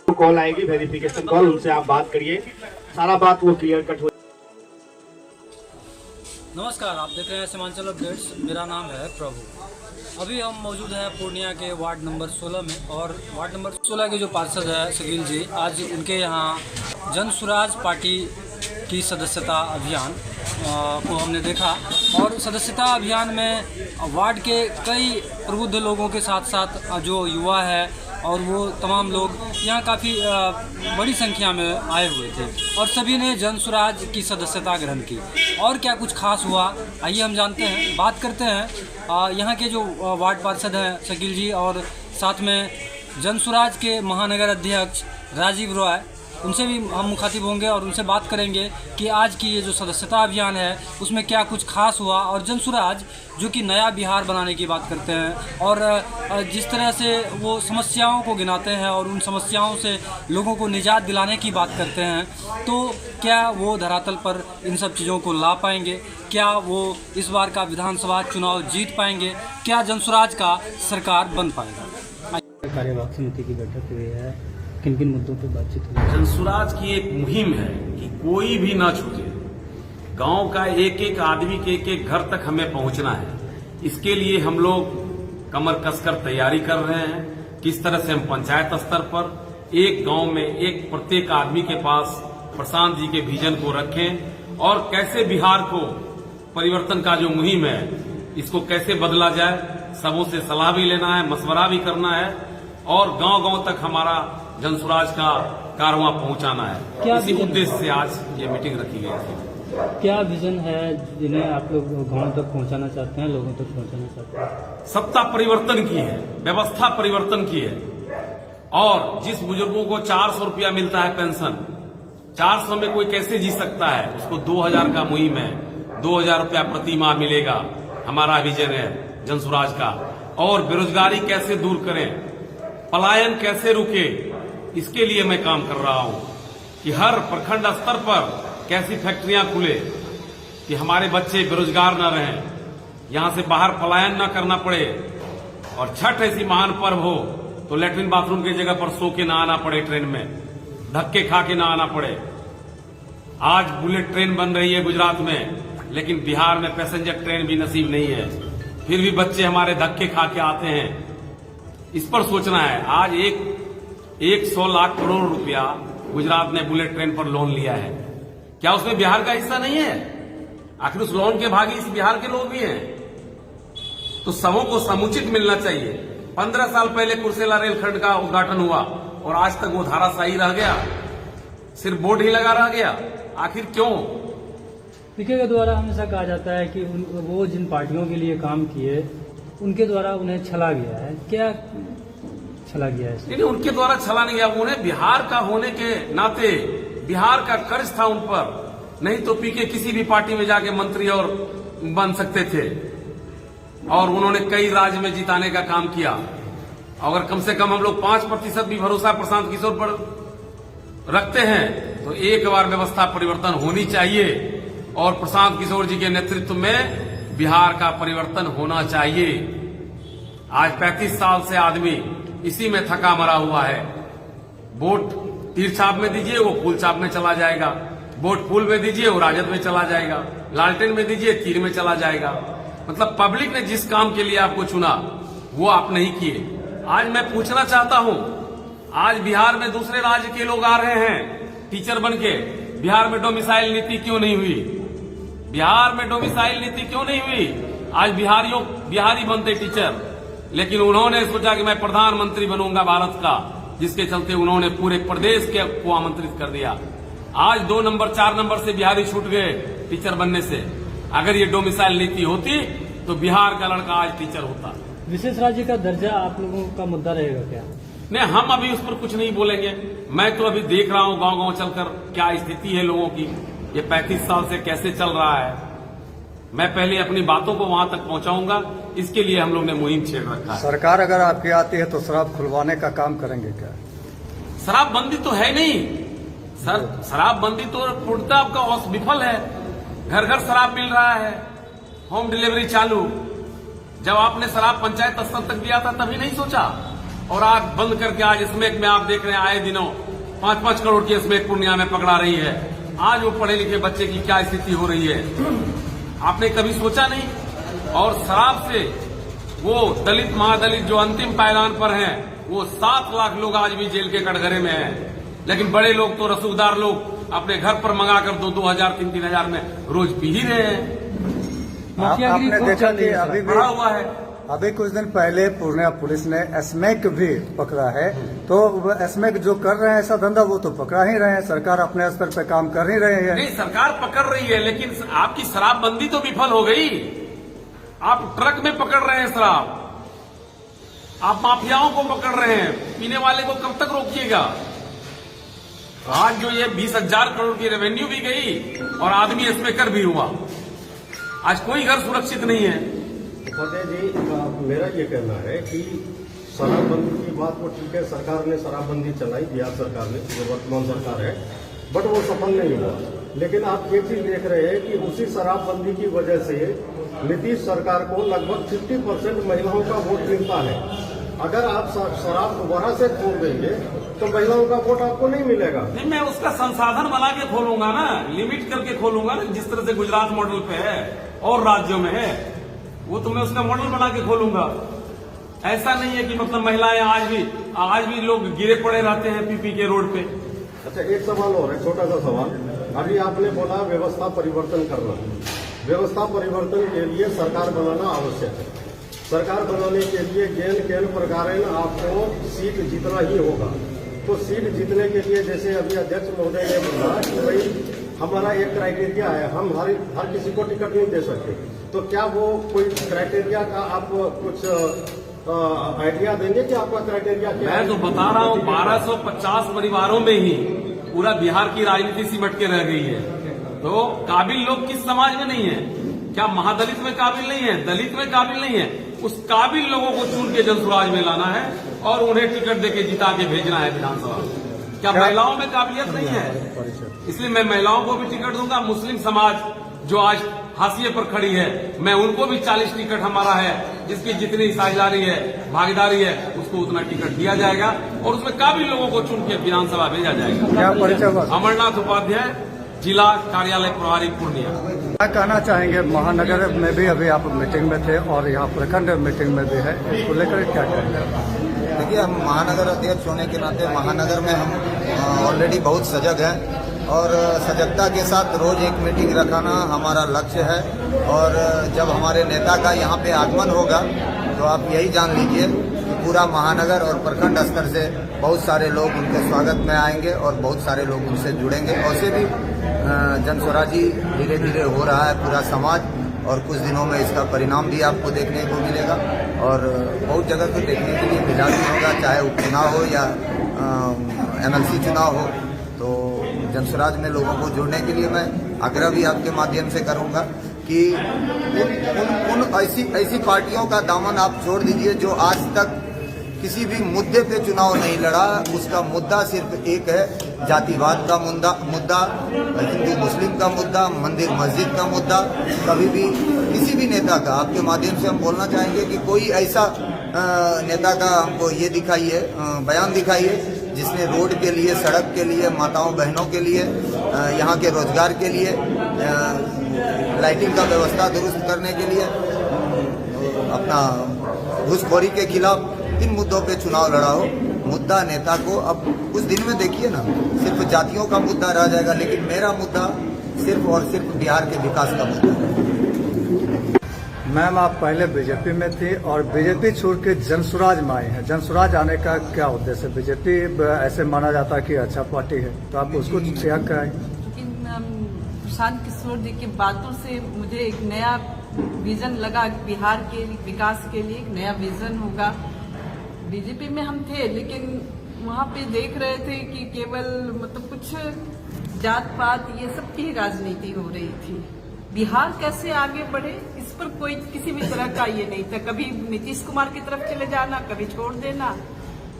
Call आएगी, verification call, उनसे आप बात करिए, सारा बात वो क्लियर कट हो। नमस्कार, आप देख रहे हैं सीमांचल अपडेट्स। मेरा नाम है प्रभु। अभी हम मौजूद हैं पूर्णिया के वार्ड नंबर 16 में, और वार्ड नंबर 16 के जो पार्षद है शकील जी, आज उनके यहाँ जन सुराज पार्टी की सदस्यता अभियान को हमने देखा। और सदस्यता अभियान में वार्ड के कई प्रबुद्ध लोगों के साथ साथ जो युवा है और वो तमाम लोग यहाँ काफ़ी बड़ी संख्या में आए हुए थे, और सभी ने जन सुराज की सदस्यता ग्रहण की। और क्या कुछ खास हुआ, आइए हम जानते हैं, बात करते हैं यहाँ के जो वार्ड पार्षद हैं शकील जी, और साथ में जन सुराज के महानगर अध्यक्ष राजीव रॉय, उनसे भी हम मुखातिब होंगे और उनसे बात करेंगे कि आज की ये जो सदस्यता अभियान है उसमें क्या कुछ खास हुआ। और जन सुराज जो कि नया बिहार बनाने की बात करते हैं, और जिस तरह से वो समस्याओं को गिनाते हैं और उन समस्याओं से लोगों को निजात दिलाने की बात करते हैं, तो क्या वो धरातल पर इन सब चीज़ों को ला पाएंगे? क्या वो इस बार का विधानसभा चुनाव जीत पाएंगे? क्या जन सुराज का सरकार बन पाएगा? कार्यवाहक समिति की बैठक हुई है, किन किन मुद्दों पर बातचीत हुई? जन सुराज की एक मुहिम है कि कोई भी ना छूटे, गांव का एक एक आदमी के एक घर तक हमें पहुंचना है। इसके लिए हम लोग कमर कसकर तैयारी कर रहे हैं। किस तरह से हम पंचायत स्तर पर एक गांव में एक प्रत्येक आदमी के पास प्रशांत जी के विजन को रखें, और कैसे बिहार को परिवर्तन का जो मुहिम है इसको कैसे बदला जाए, सबों से सलाह भी लेना है, मशवरा भी करना है, और गांव गांव तक हमारा जन सुराज का कारवां पहुंचाना है। इसी उद्देश्य से आज ये मीटिंग रखी गई थी। क्या विजन है जिन्हें आप लोग गांव तक पहुंचाना चाहते हैं, लोगों तक पहुंचाना चाहते हैं? सत्ता परिवर्तन की है, व्यवस्था परिवर्तन की है। और जिस बुजुर्गों को 400 रुपया मिलता है पेंशन, 400 में कोई कैसे जी सकता है? उसको 2000 का मुहिम है, 2000 रुपया प्रति माह मिलेगा। हमारा विजन है जन सुराज का। और बेरोजगारी कैसे दूर करें, पलायन कैसे रुके, इसके लिए मैं काम कर रहा हूं कि हर प्रखंड स्तर पर कैसी फैक्ट्रियां खुले कि हमारे बच्चे बेरोजगार न रहें, यहां से बाहर पलायन न करना पड़े। और छठ ऐसी महान पर्व हो तो लेटरिन बाथरूम की जगह पर सो के ना आना पड़े, ट्रेन में धक्के खा के ना आना पड़े। आज बुलेट ट्रेन बन रही है गुजरात में, लेकिन बिहार में पैसेंजर ट्रेन भी नसीब नहीं है, फिर भी बच्चे हमारे धक्के खा के आते हैं। इस पर सोचना है। आज 100 लाख करोड़ रुपया गुजरात ने बुलेट ट्रेन पर लोन लिया है, क्या उसमें बिहार का हिस्सा नहीं है? आखिर उस लोन के भागी इस बिहार के लोग भी हैं। तो सबों को समुचित मिलना चाहिए। 15 साल पहले कुर्सेला रेलखंड का उद्घाटन हुआ और आज तक वो धाराशाही रह गया, सिर्फ बोर्ड ही लगा रह गया। आखिर क्यों? पीके के द्वारा हमेशा कहा जाता है कि वो जिन पार्टियों के लिए काम किए उनके द्वारा उन्हें छला गया है। क्या छला गया है? नहीं, उनके द्वारा छला नहीं गया। उन्हें बिहार का होने के नाते बिहार का कर्ज था उन पर, नहीं तो पीके किसी भी पार्टी में जाके मंत्री और बन सकते थे। और उन्होंने कई राज्य में जिताने का काम किया। अगर कम से कम हम लोग 5% भी भरोसा प्रशांत किशोर पर रखते हैं तो एक बार व्यवस्था परिवर्तन होनी चाहिए, और प्रशांत किशोर जी के नेतृत्व में बिहार का परिवर्तन होना चाहिए। आज 35 साल से आदमी इसी में थका मरा हुआ है। वोट तीर छाप में दीजिए, वो फूल छाप में चला जाएगा। वोट फूल में दीजिए, वो राजद में चला जाएगा। लालटेन में दीजिए, तीर में चला जाएगा। मतलब पब्लिक ने जिस काम के लिए आपको चुना वो आप नहीं किए। आज मैं पूछना चाहता हूं, आज बिहार में दूसरे राज्य के लोग आ रहे हैं टीचर बन के, बिहार में डोमिसाइल नीति क्यों नहीं हुई? बिहार में डोमिसाइल नीति क्यों नहीं हुई? आज बिहारी बनते टीचर, लेकिन उन्होंने सोचा कि मैं प्रधानमंत्री बनूंगा भारत का, जिसके चलते उन्होंने पूरे प्रदेश को आमंत्रित कर दिया। आज 2 नंबर 4 नंबर से बिहारी छूट गए टीचर बनने से। अगर ये डोमिसाइल नीति होती तो बिहार का लड़का आज टीचर होता। विशेष राज्य का दर्जा आप लोगों का मुद्दा रहेगा क्या? नहीं, हम अभी उस पर कुछ नहीं बोलेंगे। मैं तो अभी देख रहा हूं गांव गांव चलकर क्या स्थिति है लोगों की, ये 35 साल से कैसे चल रहा है। मैं पहले अपनी बातों को वहां तक पहुंचाऊंगा, इसके लिए हम लोग ने मुहिम छेड़ रखा है। सरकार अगर आपकी आती है तो शराब खुलवाने का काम करेंगे क्या? शराबबंदी तो है नहीं सर, शराबबंदी तो पूर्णतः आपका विफल है। घर घर शराब मिल रहा है, होम डिलीवरी चालू। जब आपने शराब पंचायत स्तर तक दिया था तभी नहीं सोचा, और आग बंद करके आज स्मैक में आप देख रहे हैं आए दिनों 5-5 करोड़ की स्मैक पूर्णिया में पकड़ा रही है। आज वो पढ़े लिखे बच्चे की क्या स्थिति हो रही है, आपने कभी सोचा नहीं। और शराब से वो दलित महादलित जो अंतिम पायदान पर हैं, वो 7 लाख लोग आज भी जेल के कटघरे में हैं। लेकिन बड़े लोग तो रसूखदार लोग अपने घर पर मंगाकर 2-2 हजार 3-3 हजार में रोज पी ही रहे हैं। आपने देखा कि अभी भी बढ़ा हुआ है। अभी कुछ दिन पहले पूर्णिया पुलिस ने स्मैक भी पकड़ा है, तो स्मैक जो कर रहे हैं ऐसा धंधा वो तो पकड़ा ही रहे हैं, सरकार अपने स्तर पे काम कर ही रही है। नहीं, सरकार पकड़ रही है, लेकिन आपकी शराबबंदी तो विफल हो गई। आप ट्रक में पकड़ रहे हैं शराब, आप माफियाओं को पकड़ रहे हैं, पीने वाले को कब तक रोकिएगा। आज जो ये 20,000 करोड़ की रेवेन्यू भी गई और आदमी इसमें कर भी हुआ, आज कोई घर सुरक्षित नहीं है। फतेह जी, मेरा ये कहना है कि शराबबंदी की बात वो ठीक है, सरकार ने शराबबंदी चलाई, बिहार सरकार ने, जो वर्तमान सरकार है, बट वो सफल नहीं हुआ। लेकिन आप एक चीज देख रहे हैं कि उसी शराबबंदी की वजह से नीतीश सरकार को लगभग 50% महिलाओं का वोट मिलता है। अगर आप शराब दोबारा से खोल देंगे तो महिलाओं का वोट आपको नहीं मिलेगा। नहीं, मैं उसका संसाधन बना के खोलूंगा ना, लिमिट करके खोलूंगा ना, जिस तरह से गुजरात मॉडल पे है और राज्यों में है, वो तो मैं उसका मॉडल बना के खोलूंगा। ऐसा नहीं है कि मतलब महिलाएं आज भी लोग गिरे पड़े रहते हैं पी के रोड पे। अच्छा, एक सवाल और है, छोटा सा सवाल। अभी आपने बोला व्यवस्था परिवर्तन करना। व्यवस्था परिवर्तन के लिए सरकार बनाना आवश्यक है। सरकार बनाने के लिए केन प्रकार आपको सीट जीतना ही होगा। तो सीट जीतने के लिए जैसे अभी अध्यक्ष महोदय ने बोला कि भाई हमारा एक क्राइटेरिया है, हम हर किसी को टिकट नहीं दे सकते, तो क्या वो कोई क्राइटेरिया का आप कुछ आइडिया देंगे कि आपका क्राइटेरिया क्या है? मैं तो बता रहा हूँ, 1250 परिवारों में ही पूरा बिहार की राजनीति सिमट के रह गई है। तो काबिल लोग किस समाज में नहीं है? क्या महादलित में काबिल नहीं है, दलित में काबिल नहीं है? उस काबिल लोगों को चुन के जनसुराज में लाना है और उन्हें टिकट देके जिता के भेजना है विधानसभा। क्या महिलाओं में काबिलियत नहीं है? इसलिए मैं महिलाओं को भी टिकट दूंगा। मुस्लिम समाज जो आज हाशिए पर खड़ी है, मैं उनको भी 40 टिकट हमारा है, जिसकी जितनी साझेदारी है, भागीदारी है, उसको उतना टिकट दिया जाएगा और उसमें काबिल लोगों को चुन के विधानसभा भेजा जाएगा। क्या परिचय? अमरनाथ उपाध्याय, जिला कार्यालय प्रभारी पूर्णिया। क्या कहना चाहेंगे? महानगर में भी अभी आप मीटिंग में थे और यहाँ प्रखंड मीटिंग में भी है, इसको लेकर क्या कहेंगे? देखिए, हम महानगर अध्यक्ष होने के नाते महानगर में हम ऑलरेडी बहुत सजग हैं और सजगता के साथ रोज एक मीटिंग रखाना हमारा लक्ष्य है। और जब हमारे नेता का यहाँ पे आगमन होगा तो आप यही जान लीजिए कि पूरा महानगर और प्रखंड स्तर से बहुत सारे लोग उनके स्वागत में आएंगे और बहुत सारे लोग उनसे जुड़ेंगे। वैसे भी जनस्वराजी धीरे धीरे हो रहा है पूरा समाज, और कुछ दिनों में इसका परिणाम भी आपको देखने को मिलेगा और बहुत जगह तो देखने के लिए मिला भी होगा, चाहे उपचुनाव हो या MLC चुनाव हो। तो जनस्वराज में लोगों को जोड़ने के लिए मैं आग्रह भी आपके माध्यम से करूंगा कि उन ऐसी पार्टियों का दामन आप छोड़ दीजिए जो आज तक किसी भी मुद्दे पे चुनाव नहीं लड़ा। उसका मुद्दा सिर्फ एक है, जातिवाद का मुद्दा, हिंदू मुस्लिम का मुद्दा, मंदिर मस्जिद का मुद्दा। कभी भी किसी भी नेता का, आपके माध्यम से हम बोलना चाहेंगे कि कोई ऐसा नेता का हमको ये दिखाइए, बयान दिखाइए जिसने रोड के लिए, सड़क के लिए, माताओं बहनों के लिए, यहाँ के रोजगार के लिए, लाइटिंग का व्यवस्था दुरुस्त करने के लिए, अपना घूसखोरी के खिलाफ इन मुद्दों पे चुनाव लड़ा हो। मुद्दा नेता को अब कुछ दिन में देखिए ना, सिर्फ जातियों का मुद्दा रह जाएगा, लेकिन मेरा मुद्दा सिर्फ और सिर्फ बिहार के विकास का मुद्दा है। मैम, आप पहले बीजेपी में थी और बीजेपी छोड़ के जनसुराज में आए हैं। जनसुराज आने का क्या उद्देश्य है? बीजेपी ऐसे माना जाता है कि अच्छा पार्टी है, तो आप उसको त्याग कराएं। प्रशांत किशोर जी की बातों से मुझे एक नया विजन लगा, बिहार के विकास के लिए एक नया विजन होगा। बीजेपी में हम थे, लेकिन वहाँ पे देख रहे थे कि केवल मतलब कुछ जात पात ये सब की राजनीति हो रही थी। बिहार कैसे आगे बढ़े, इस पर कोई किसी भी तरह का ये नहीं था। कभी नीतीश कुमार की तरफ चले जाना, कभी छोड़ देना,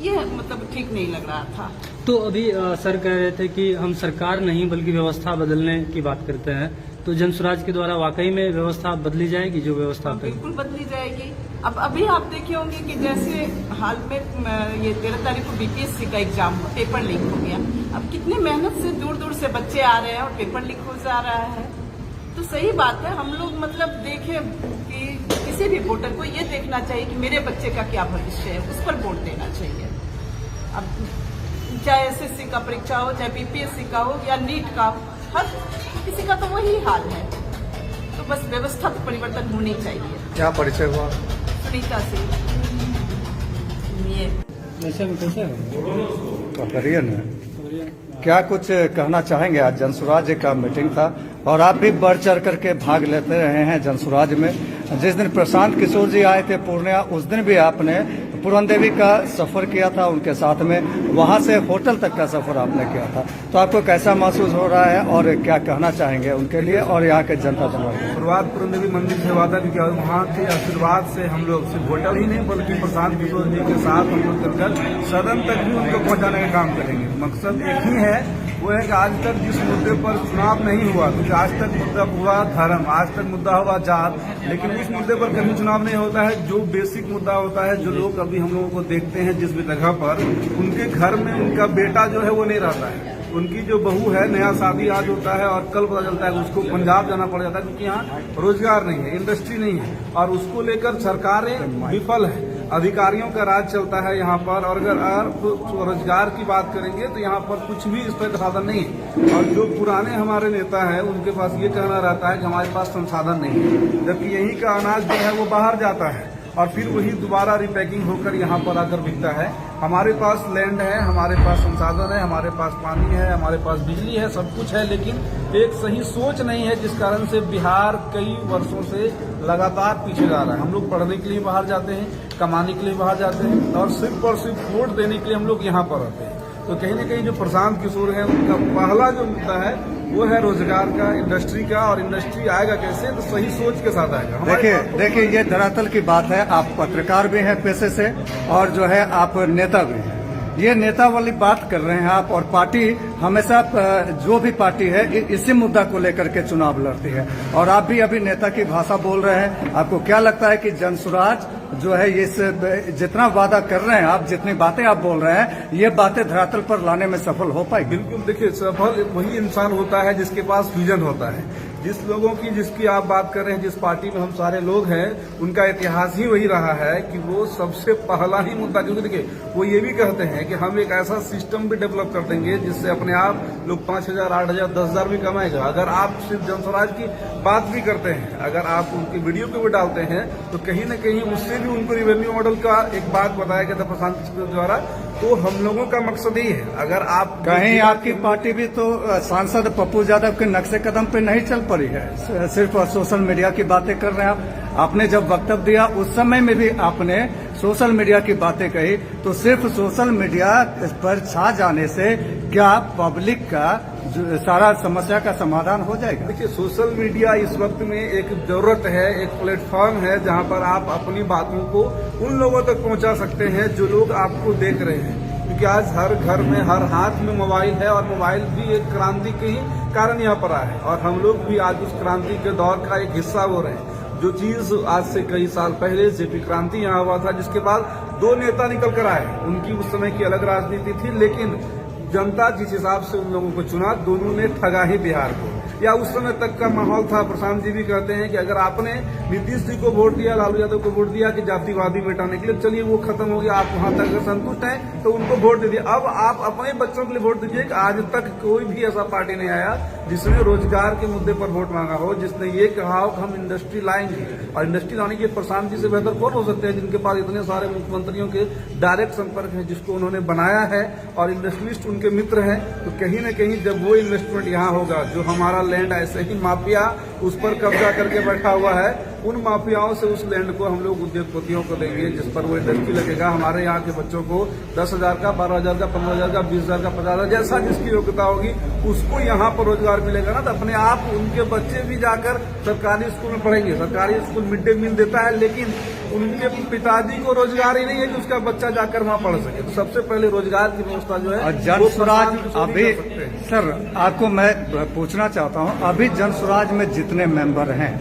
ये मतलब ठीक नहीं लग रहा था। तो अभी सर कह रहे थे कि हम सरकार नहीं बल्कि व्यवस्था बदलने की बात करते हैं, तो जनसुराज के द्वारा वाकई में व्यवस्था बदली जाएगी, जो व्यवस्था बिल्कुल बदली जाएगी। अब अभी आप देखे होंगे कि जैसे हाल में ये 13 तारीख को बीपीएससी का एग्जाम पेपर लीक हो गया। अब कितनी मेहनत से दूर दूर से बच्चे आ रहे हैं और पेपर लीक हो जा रहा है। तो सही बात है, हम लोग मतलब देखें कि किसी भी वोटर को ये देखना चाहिए कि मेरे बच्चे का क्या भविष्य है, उस पर वोट देना चाहिए। अब चाहे एसएससी का परीक्षा हो, चाहे बीपीएससी का हो या नीट का हो, हर किसी का तो वही हाल है। तो बस व्यवस्था तो परिवर्तन होनी चाहिए। क्या परिचय हुआ? सुनीता सिंह। कैसे करिए ना, क्या कुछ कहना चाहेंगे? आज जनसुराज का मीटिंग था और आप भी बढ़ चढ़ करके भाग लेते रहे हैं जनसुराज में। जिस दिन प्रशांत किशोर जी आए थे पूर्णिया, उस दिन भी आपने पूरन देवी का सफर किया था उनके साथ में, वहां से होटल तक का सफर आपने किया था। तो आपको कैसा महसूस हो रहा है और क्या कहना चाहेंगे उनके लिए और यहाँ के जनता जनार्दन? शुरुआत पूरन देवी मंदिर से हुआ था, क्योंकि वहाँ के आशीर्वाद से हम लोग सिर्फ होटल ही नहीं बल्कि प्रशांत किशोर जी के साथ हम लोग चलकर सदन तक भी उनको पहुँचाने का काम करेंगे। मकसद एक ही है, वो है कि आज तक जिस मुद्दे पर चुनाव नहीं हुआ, क्योंकि आज तक मुद्दा हुआ धर्म, आज तक मुद्दा हुआ जात, लेकिन उस मुद्दे पर कभी चुनाव नहीं होता है। जो बेसिक मुद्दा होता है, जो लोग अभी हम लोगों को देखते हैं जिस भी जगह पर, उनके घर में उनका बेटा जो है वो नहीं रहता है, उनकी जो बहू है, नया शादी आज होता है और कल पता चलता है कि उसको पंजाब जाना पड़ जाता है, क्योंकि यहाँ रोजगार नहीं है, इंडस्ट्री नहीं है, और उसको लेकर सरकारें विफल है। अधिकारियों का राज चलता है यहाँ पर। और अगर रोजगार की बात करेंगे तो यहाँ पर कुछ भी इस पर साधन नहीं है। और जो पुराने हमारे नेता हैं, उनके पास ये कहना रहता है कि हमारे पास संसाधन नहीं है, जबकि यहीं का अनाज जो है वो बाहर जाता है और फिर वही दोबारा रिपैकिंग होकर यहाँ पर आकर बिकता है। हमारे पास लैंड है, हमारे पास संसाधन है, हमारे पास पानी है, हमारे पास बिजली है, सब कुछ है, लेकिन एक सही सोच नहीं है, जिस कारण से बिहार कई वर्षों से लगातार पीछे जा रहा है। हम लोग पढ़ने के लिए बाहर जाते हैं, कमाने के लिए बाहर जाते हैं और सिर्फ और सिर्फ वोट देने के लिए हम लोग यहाँ पर रहते हैं। तो कहीं न कहीं जो प्रशांत किशोर है, उनका पहला जो मुद्दा है वो है रोजगार का, इंडस्ट्री का। और इंडस्ट्री आएगा कैसे? तो सही सोच के साथ आएगा। देखिए ये धरातल की बात है। आप पत्रकार भी हैं पेशे से और जो है आप नेता भी हैं। ये नेता वाली बात कर रहे हैं आप, और पार्टी हमेशा जो भी पार्टी है इसी मुद्दा को लेकर के चुनाव लड़ती है, और आप भी अभी नेता की भाषा बोल रहे हैं। आपको क्या लगता है कि जनसुराज जो है ये जितना वादा कर रहे हैं आप, जितनी बातें आप बोल रहे हैं, ये बातें धरातल पर लाने में सफल हो पाएगी? बिल्कुल। देखिए, सफल वही इंसान होता है जिसके पास विजन होता है। जिस लोगों की जिसकी आप बात कर रहे हैं, जिस पार्टी में हम सारे लोग हैं, उनका इतिहास ही वही रहा है कि वो सबसे पहला ही मुद्दा, क्योंकि देखिए वो ये भी कहते हैं कि हम एक ऐसा सिस्टम भी डेवलप कर देंगे जिससे अपने आप लोग 5,000, 8,000, 10,000 भी कमाएगा। अगर आप सिर्फ जनसुराज की बात भी करते हैं, अगर आप उनकी वीडियो को भी डालते हैं, तो कहीं न कहीं उससे भी उनको रेवेन्यू मॉडल का एक बात बताया गया था प्रशांत किशोर द्वारा। तो हम लोगों का मकसद ही है, अगर आप कहीं आपकी पार्टी भी तो सांसद पप्पू यादव के नक्शे कदम पे नहीं चल पड़ी है, सिर्फ सोशल मीडिया की बातें कर रहे हैं आप। आपने जब वक्तव्य दिया उस समय में भी आपने सोशल मीडिया की बातें कही, तो सिर्फ सोशल मीडिया पर छा जाने से क्या पब्लिक का सारा समस्या का समाधान हो जाएगा? देखिए, सोशल मीडिया इस वक्त में एक जरूरत है, एक प्लेटफॉर्म है जहां पर आप अपनी बातों को उन लोगों तक पहुंचा सकते हैं जो लोग आपको देख रहे हैं। क्योंकि आज हर घर में, हर हाथ में मोबाइल है, और मोबाइल भी एक क्रांति के ही कारण यहाँ पर आया है, और हम लोग भी आज उस क्रांति के दौर का एक हिस्सा हो रहे हैं। जो चीज आज से कई साल पहले जेपी क्रांति यहाँ हुआ था, जिसके बाद 2 नेता निकल कर आए, उनकी उस समय की अलग राजनीति थी, लेकिन जनता जिस हिसाब से उन लोगों को चुना, दोनों ने ठगा ही बिहार को। या उस समय तक का माहौल था, प्रशांत जी भी कहते हैं कि अगर आपने नीतीश जी को वोट दिया, लालू यादव को वोट दिया कि जातिवादी मिटाने के लिए, चलिए वो खत्म हो गया, आप वहां तक संतुष्ट हैं तो उनको वोट दे दिया। अब आप अपने बच्चों के लिए वोट दीजिए कि आज तक कोई भी ऐसा पार्टी नहीं आया जिसने रोजगार के मुद्दे पर वोट मांगा हो, जिसने ये कहा हो कि हम इंडस्ट्री लाएंगे। और इंडस्ट्री लाने के प्रशांत जी से बेहतर कौन हो सकते हैं, जिनके पास इतने सारे मुख्यमंत्रियों के डायरेक्ट संपर्क है, जिसको उन्होंने बनाया है और इंडस्ट्रियलिस्ट उनके मित्र हैं। तो कहीं न कहीं जब वो इन्वेस्टमेंट यहाँ होगा, जो हमारा लैंड ऐसे ही माफिया उस पर कब्जा करके बैठा हुआ है, उन माफियाओं से उस लैंड को हम लोग उद्योगपतियों को देंगे, जिस पर वो इंडस्ट्री लगेगा। हमारे यहाँ के बच्चों को 10,000 का, 12,000 का, 15,000 का, 20,000 का, 50,000, जैसा जिसकी योग्यता होगी उसको यहाँ पर रोजगार मिलेगा ना, तो अपने आप उनके बच्चे भी जाकर सरकारी स्कूल में पढ़ेंगे। सरकारी स्कूल मिड डे मील देता है, लेकिन उनके पिताजी को रोजगार ही नहीं है कि उसका बच्चा जाकर वहाँ पढ़ सके। तो सबसे पहले रोजगार की व्यवस्था जो है और जनसुराज अभी सर आपको मैं पूछना चाहता हूँ, अभी जनसुराज में जितने मेंबर हैं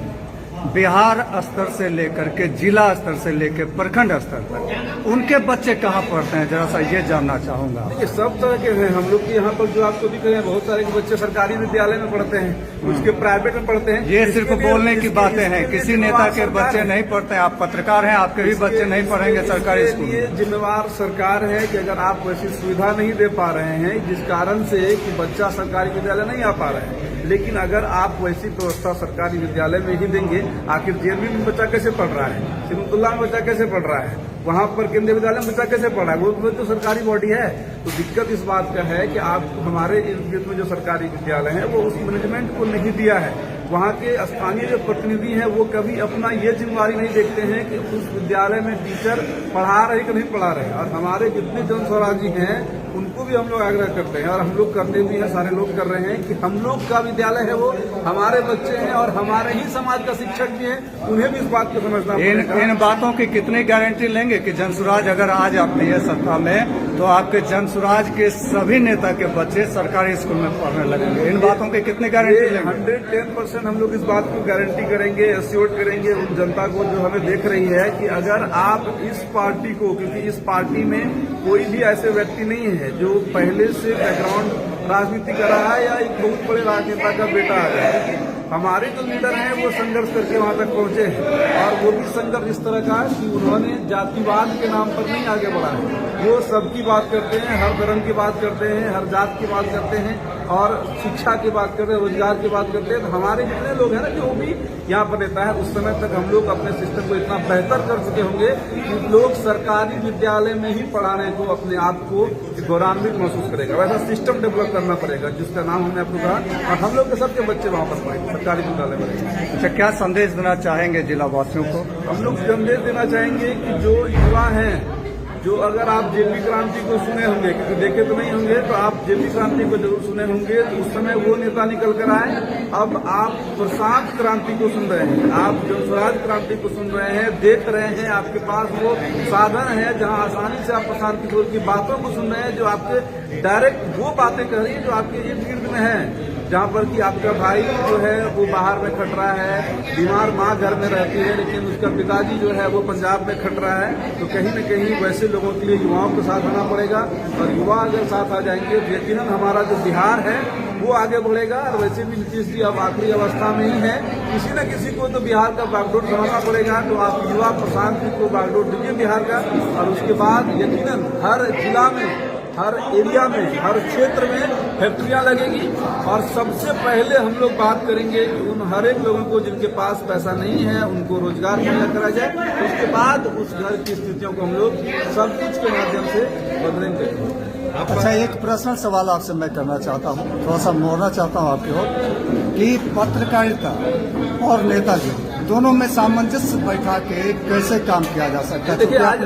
बिहार स्तर से लेकर के जिला स्तर से लेकर प्रखंड स्तर तक, उनके बच्चे कहाँ पढ़ते हैं, जरा सा ये जानना चाहूंगा। देखिए सब तरह के हैं हम लोग के यहाँ पर, जो आपको दिख रहे हैं बहुत सारे बच्चे सरकारी विद्यालय में पढ़ते हैं, उसके प्राइवेट में पढ़ते हैं। ये सिर्फ बोलने की बातें हैं, किसी नेता के बच्चे नहीं पढ़ते हैं। आप पत्रकार हैं, आपके भी बच्चे नहीं पढ़ेंगे सरकारी स्कूल। ये जिम्मेवार सरकार है कि अगर आप वैसी सुविधा नहीं दे पा रहे हैं जिस कारण से कि बच्चा सरकारी विद्यालय नहीं आ पा रहे हैं, लेकिन अगर आप वैसी व्यवस्था सरकारी विद्यालय में ही देंगे, आखिर जेएनवी में बच्चा कैसे पढ़ रहा है, सिमतुल्ला में बच्चा कैसे पढ़ रहा है, वहाँ पर केंद्रीय विद्यालय में बच्चा कैसे पढ़ रहा है, वो तो सरकारी बॉडी है। तो दिक्कत इस बात का है कि आप हमारे इर्द गिर्द में जो सरकारी विद्यालय है वो उस मैनेजमेंट को नहीं दिया है। वहाँ के स्थानीय जो प्रतिनिधि हैं वो कभी अपना ये जिम्मेवारी नहीं देखते हैं कि उस विद्यालय में टीचर पढ़ा रहे कि नहीं पढ़ा रहे। और हमारे जितने जनस्वराजी हैं उनको भी हम लोग आग्रह करते हैं, और हम लोग करते भी हैं, सारे लोग कर रहे हैं कि हम लोग का विद्यालय है वो हमारे बच्चे हैं और हमारे ही समाज का शिक्षक भी है, उन्हें भी इस बात को समझना पड़ेगा। इन बातों की कितनी गारंटी लेंगे कि जनसुराज अगर आज आपकी है सत्ता में तो आपके जनसुराज के सभी नेता के बच्चे सरकारी स्कूल में पढ़ने लगेंगे? इन बातों की कितनी गारंटी लेंगे? 110% हम लोग इस बात को गारंटी करेंगे, एश्योर करेंगे उन जनता को जो हमें देख रही है कि अगर आप इस पार्टी को, क्योंकि इस पार्टी में कोई भी ऐसे व्यक्ति नहीं है जो पहले से बैकग्राउंड राजनीति कर रहा है या एक बहुत बड़े राजनेता का बेटा आ जाए। हमारे जो लीडर हैं वो संघर्ष करके वहां तक पहुंचे हैं, और वो भी संघर्ष इस तरह का कि उन्होंने जातिवाद के नाम पर नहीं आगे बढ़ा है। वो सबकी बात करते हैं, हर धर्म की बात करते हैं, हर जात की बात करते हैं, और शिक्षा की बात करते हैं, रोजगार की बात करते हैं। तो हमारे जितने लोग हैं ना जो भी यहाँ पर रहता है, उस समय तक हम लोग अपने सिस्टम को इतना बेहतर कर चुके होंगे कि लोग सरकारी विद्यालय में ही पढ़ाने को अपने आप को गौरवान्वित महसूस करेगा। वैसा सिस्टम डेवलप करना पड़ेगा जिसका नाम हमने आपको कहा, और हम लोग के सबके बच्चे वहाँ पर पढ़ेंगे सरकारी विद्यालय में। अच्छा, क्या संदेश देना चाहेंगे जिला वासियों को? हम लोग संदेश देना चाहेंगे कि जो युवा हैं, जो अगर आप जेपी क्रांति को सुने होंगे, क्योंकि देखे तो नहीं होंगे, तो आप जेपी क्रांति को जरूर सुने होंगे। तो उस समय वो नेता निकल कर आए, अब आप प्रशांत क्रांति को सुन रहे हैं, आप जनस्वराज क्रांति को सुन रहे हैं, देख रहे हैं। आपके पास वो साधन है जहां आसानी से आप प्रशांत किशोर की बातों को सुन रहे हैं, जो आपके डायरेक्ट वो बातें कह रही है जो आपके इर्द गिर्द में है। जहाँ पर कि आपका भाई जो है वो बाहर में खट रहा है, बीमार माँ घर में रहती है, लेकिन उसका पिताजी जो है वो पंजाब में खट रहा है। तो कहीं न कहीं वैसे लोगों के लिए युवाओं को साथ आना पड़ेगा, और युवा अगर साथ आ जाएंगे तो यकीनन हमारा जो बिहार है वो आगे बढ़ेगा। और वैसे भी नीतीश जी अब आखिरी अवस्था में ही है, किसी न किसी को तो बिहार का बागडोर संभालना पड़ेगा। तो आप युवा प्रशांत जी को बागडोर दीजिए बिहार का, और उसके बाद यकीनन हर जिला में, हर एरिया में, हर क्षेत्र में फैक्ट्रियां लगेगी। और सबसे पहले हम लोग बात करेंगे कि उन हर एक लोगों को जिनके पास पैसा नहीं है उनको रोजगार मुहैया करा जाए। उसके बाद उस घर की स्थितियों को हम लोग सब कुछ के माध्यम से बदलेंगे। अच्छा, एक पर्सनल सवाल आपसे मैं करना चाहता हूँ, थोड़ा सा मोड़ना चाहता हूँ आपकी ओर, कि पत्रकारिता और नेताजी दोनों में सामंजस्य बैठा के कैसे काम किया जा सकता है? देखिए, आज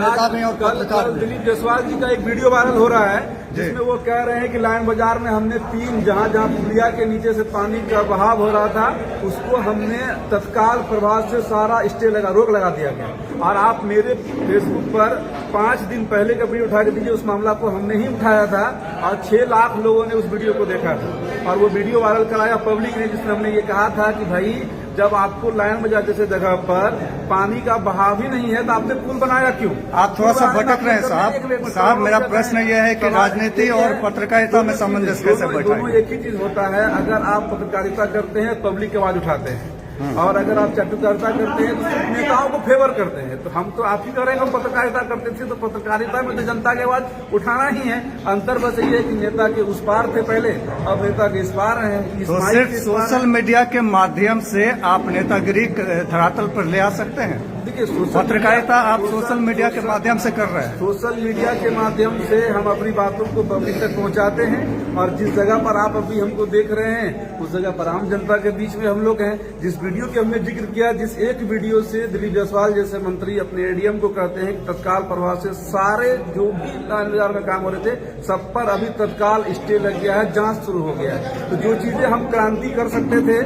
कल दिलीप जायसवाल जी का एक वीडियो वायरल हो रहा है जिसमें वो कह रहे हैं कि लाइन बाजार में हमने जहां पुलिया के नीचे से पानी का बहाव हो रहा था उसको हमने तत्काल प्रभाव से सारा रोक लगा दिया गया। और आप मेरे फेसबुक पर 5 दिन पहले का वीडियो उठा के दीजिए, उस मामला को हमने ही उठाया था, और 6 लाख लोगों ने उस वीडियो को देखा था, और वो वीडियो वायरल कराया पब्लिक ने, जिसमें हमने ये कहा था कि भाई जब आपको लाइन बाजार जैसे जगह पर पानी का बहाव ही नहीं है तो आपने पुल बनाया क्यों? आप थोड़ा सा भटक रहे हैं साहब। मेरा प्रश्न यह है कि राजनीति और पत्रकारिता में सामंजस्य कैसे बैठा? दोनों एक ही चीज होता है। अगर आप पत्रकारिता करते हैं पब्लिक की आवाज उठाते हैं, और अगर आप चाटुकारिता करते हैं तो नेताओं को फेवर करते हैं। तो हम तो आप ही करेंगे, हम पत्रकारिता करते थे तो पत्रकारिता में तो जनता की आवाज उठाना ही है। अंतर बस ये है कि नेता के उस पार थे पहले, अब नेता के इस पार हैं। तो सिर्फ सोशल मीडिया के माध्यम से आप नेतागिरी धरातल पर ले आ सकते हैं? देखिए, पत्रकारिता आप सोशल मीडिया के माध्यम से कर रहे हैं। सोशल मीडिया के माध्यम से हम अपनी बातों को पब्लिक तक पहुंचाते हैं, और जिस जगह पर आप अभी हमको देख रहे हैं उस जगह पर आम जनता के बीच में हम लोग हैं। जिस वीडियो की हमने जिक्र किया, जिस एक वीडियो से दिलीप जायसवाल जैसे मंत्री अपने एडीएम को कहते हैं कि तत्काल प्रभाव से सारे जो भी लाइन बाजार में काम हो रहे थे सब पर अभी तत्काल स्टे लग गया है, जांच शुरू हो गया है। तो जो चीजें हम क्रांति कर सकते थे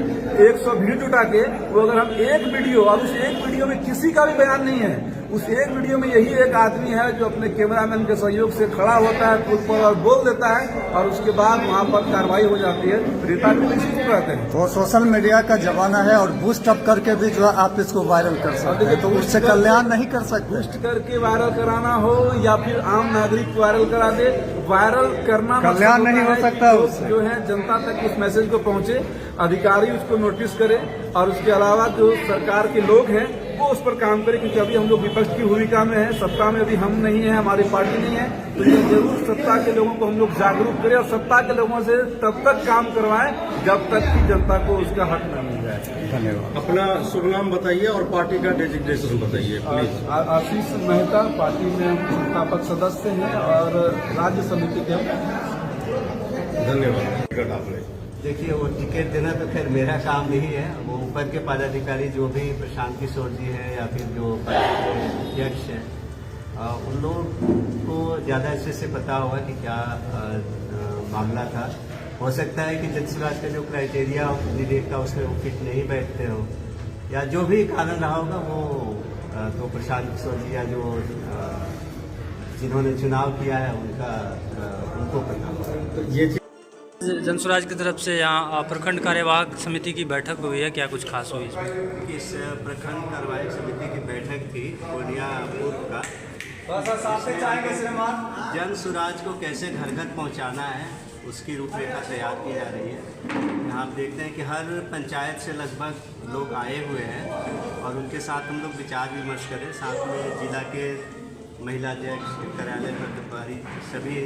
100 भीड़ जुटा के, वो अगर हम एक वीडियो, और उस एक वीडियो में किसी का भी बयान नहीं है, उस एक वीडियो में यही एक आदमी है जो अपने कैमरामैन के सहयोग से खड़ा होता है खुद पर और बोल देता है और उसके बाद वहाँ पर कार्रवाई हो जाती है। रीता भी इसी को कहते हैं। तो सोशल मीडिया का जमाना है और बूस्ट अप करके भी जो है आप इसको वायरल कर सकते हैं, तो उससे कल्याण नहीं कर सकते। बूस्ट करके वायरल कराना हो या फिर आम नागरिक वायरल करा दे, वायरल करना कल्याण नहीं हो सकता उससे। जो है जनता तक उस मैसेज को पहुंचे, अधिकारी उसको नोटिस करे और उसके अलावा जो सरकार के लोग हैं वो उस पर काम करें, क्योंकि अभी हम लोग विपक्ष की भूमिका में है, सत्ता में अभी हम नहीं है, हमारी पार्टी नहीं है। तो ये जरूर सत्ता के लोगों को हम लोग जागरूक करें और सत्ता के लोगों से तब तक काम करवाएं जब तक कि जनता को उसका हक न मिल जाए। धन्यवाद। अपना शुभ नाम बताइए और पार्टी का डेजिग्नेशन बताइए प्लीज। आशीष मेहता, पार्टी में हम संस्थापक सदस्य हैं और राज्य समिति के। धन्यवाद। आपने देखिए, वो टिकट देना तो खैर मेरा काम नहीं है, वो ऊपर के पदाधिकारी जो भी प्रशांत किशोर जी है या फिर जो अध्यक्ष है उन लोगों को ज़्यादा अच्छे से पता होगा कि क्या मामला था। हो सकता है कि जनसुराज का जो क्राइटेरिया कैंडिडेट का उसमें वो फिट नहीं बैठते हो या जो भी कारण रहा होगा वो तो प्रशांत किशोर जी या जो जिन्होंने चुनाव किया है उनको पता होगा। ये जनसुराज की तरफ से यहाँ प्रखंड कार्यवाहक समिति की बैठक हुई है, क्या कुछ खास हुई इसमें? इस प्रखंड कार्यवाहक समिति की बैठक थी पूर्णिया पूर्व का। जनसुराज को कैसे घर घर पहुँचाना है उसकी रूपरेखा तैयार की जा रही है। यहाँ आप देखते हैं कि हर पंचायत से लगभग लोग आए हुए हैं और उनके साथ हम लोग विचार विमर्श करें। साथ में जिला के महिला अध्यक्ष, कार्यालय प्रभारी, सभी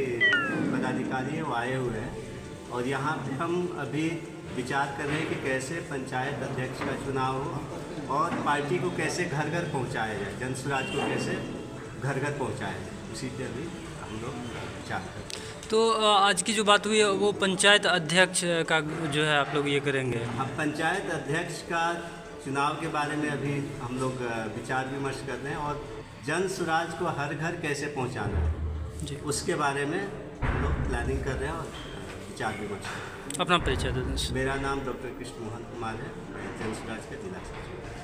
पदाधिकारी हैं वो आए हुए हैं और यहाँ पे हम अभी विचार कर रहे हैं कि कैसे पंचायत अध्यक्ष का चुनाव हो और पार्टी को कैसे घर घर पहुँचाया जाए, जनसुराज को कैसे घर घर पहुँचाया जाए, उसी पे अभी हम लोग विचार कर रहे हैं। तो आज की जो बात हुई है वो पंचायत अध्यक्ष का जो है आप लोग ये करेंगे? हम पंचायत अध्यक्ष का चुनाव के बारे में अभी हम लोग विचार विमर्श कर रहे हैं और जनसुराज को हर घर कैसे पहुँचाना है जी, उसके बारे में हम लोग प्लानिंग कर रहे हैं और विचार विमर्श। अपना परिचय दे दें। मेरा नाम डॉक्टर कृष्ण मोहन कुमार है, मैं जनसुराज का जिला सचिव।